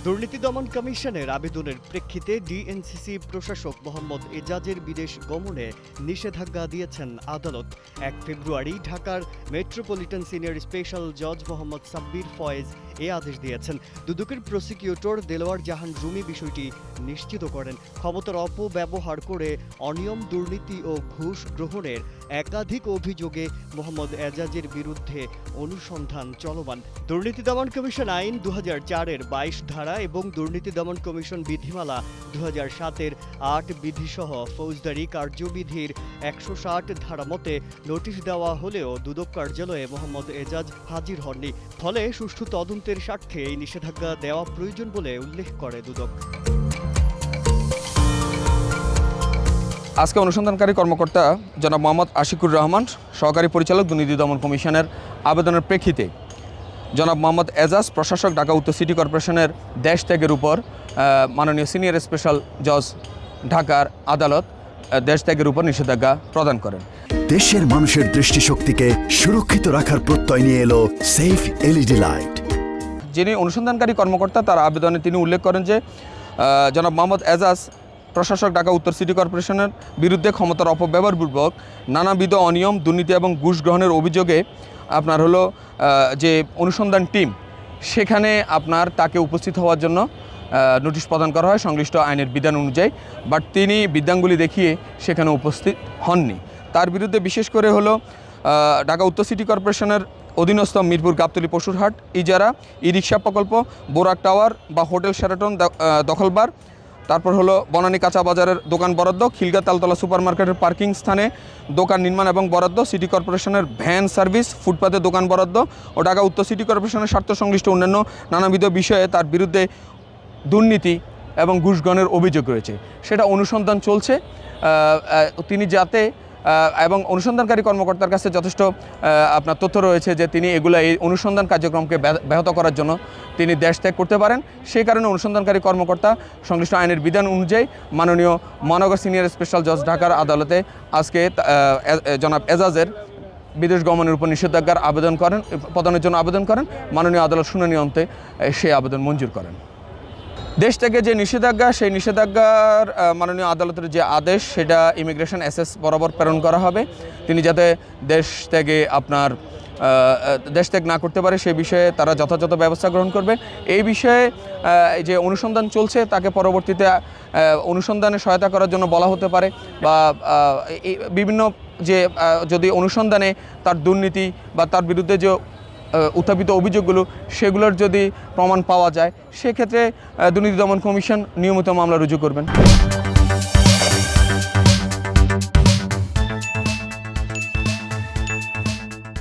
দুর্নীতি দমন কমিশনের আবেদনের প্রেক্ষিতে ডিএনসিসি প্রশাসক মোহাম্মদ এজাজের বিদেশ গমনে নিষেধাজ্ঞা দিয়েছেন আদালত। 1 ফেব্রুয়ারি ঢাকার মেট্রোপলিটন সিনিয়র স্পেশাল জজ মোহাম্মদ সাব্বির ফয়েজ এ আদেশ দিয়েছেন। দুদকের প্রসিকিউটর দেলোয়ার জাহান রুমি বিষয়টি নিশ্চিত করেন। ক্ষমতার অপব্যবহার করে অনিয়ম, দুর্নীতি ও ঘুষ গ্রহণের একাধিক অভিযোগে মোহাম্মদ এজাজের বিরুদ্ধে অনুসন্ধান চলমান। দুর্নীতি দমন কমিশন আইন 2004-এর 22 ধারা এবং দুর্নীতি দমন কমিশন বিধিমালা 2007-এর 8 বিধিসহ ফৌজদারি কার্যবিধির 160 ধারা মতে নোটিশ দেওয়া হলেও দুদক কার্যালয়ে মোহাম্মদ এজাজ হাজির হননি। ফলে সুষ্ঠু তদন্তের স্বার্থে এই নিষেধাজ্ঞা দেওয়া প্রয়োজন বলে উল্লেখ করে দুদক। আজকে অনুসন্ধানকারী কর্মকর্তা জনাব মোহাম্মদ আশিকুর রহমান, সহকারী পরিচালক দুর্নীতি দমন কমিশনের আবেদনের প্রেক্ষিতে জনাব মোহাম্মদ এজাজ, প্রশাসক, ঢাকা উত্তর সিটি কর্পোরেশনের দেশ ত্যাগের উপর মাননীয় সিনিয়র স্পেশাল জজ ঢাকার আদালত দেশ ত্যাগের উপর নিষেধাজ্ঞা প্রদান করেন। দেশের মানুষের দৃষ্টিশক্তিকে সুরক্ষিত রাখার প্রত্যয় নিয়ে এলো সেফ এলইডি লাইট। যিনি অনুসন্ধানকারী কর্মকর্তা, তার আবেদনে তিনি উল্লেখ করেন যে জনাব মোহাম্মদ এজাজ, প্রশাসক, ঢাকা উত্তর সিটি কর্পোরেশনের বিরুদ্ধে ক্ষমতার অপব্যবহারপূর্বক নানাবিধ অনিয়ম, দুর্নীতি এবং ঘুষ গ্রহণের অভিযোগে আপনার হলো যে অনুসন্ধান টিম, সেখানে আপনার তাকে উপস্থিত হওয়ার জন্য নোটিশ প্রদান করা হয় সংশ্লিষ্ট আইনের বিধান অনুযায়ী। বাট তিনি বিদ্যাঙ্গুলি দেখিয়ে সেখানে উপস্থিত হননি। তার বিরুদ্ধে বিশেষ করে হলো ঢাকা উত্তর সিটি কর্পোরেশনের অধীনস্থ মিরপুর গাবতলী পশুরহাট ইজারা, ই রিক্সা প্রকল্প, বোরাক টাওয়ার বা হোটেল শেরাটন দখলবার, তারপর হলো বনানী কাঁচা বাজারের দোকান বরাদ্দ, খিলগা তালতলা সুপারমার্কেটের পার্কিং স্থানে দোকান নির্মাণ এবং বরাদ্দ, সিটি কর্পোরেশনের ভ্যান সার্ভিস, ফুটপাতে দোকান বরাদ্দ ও ঢাকা উত্তর সিটি কর্পোরেশনের স্বার্থ সংশ্লিষ্ট অন্যান্য নানাবিধ বিষয়ে তার বিরুদ্ধে দুর্নীতি এবং ঘুষ গ্রহণের অভিযোগ রয়েছে। সেটা অনুসন্ধান চলছে। তিনি যাতে এবং অনুসন্ধানকারী কর্মকর্তার কাছে যথেষ্ট আপনার তথ্য রয়েছে যে তিনি এই অনুসন্ধান কার্যক্রমকে ব্যাহত করার জন্য তিনি দেশ ত্যাগ করতে পারেন। সেই কারণে অনুসন্ধানকারী কর্মকর্তা সংশ্লিষ্ট আইনের বিধান অনুযায়ী মাননীয় মহানগর সিনিয়র স্পেশাল জজ ঢাকার আদালতে আজকে জনাব এজাজের বিদেশ গমনের উপর নিষেধাজ্ঞার আবেদন করেন, প্রদানের জন্য আবেদন করেন। মাননীয় আদালত শুনানি অন্তে সেই আবেদন মঞ্জুর করেন। দেশ থেকে যে নিষেধাজ্ঞা, সেই নিষেধাজ্ঞার মাননীয় আদালতের যে আদেশ, সেটা ইমিগ্রেশন এসএস বরাবর প্রেরণ করা হবে। তিনি যাতে দেশ ত্যাগ না করতে পারে সে বিষয়ে তারা যথাযথ ব্যবস্থা গ্রহণ করবে। এই বিষয়ে যে অনুসন্ধান চলছে তাকে পরবর্তীতে অনুসন্ধানে সহায়তা করার জন্য বলা হতে পারে, বা বিভিন্ন যে যদি অনুসন্ধানে তার দুর্নীতি বা তার বিরুদ্ধে যে উত্থাপিত অভিযোগগুলো সেগুলোর যদি প্রমাণ পাওয়া যায়, সেক্ষেত্রে দুর্নীতি দমন কমিশন নিয়মিত মামলা রুজু করবেন।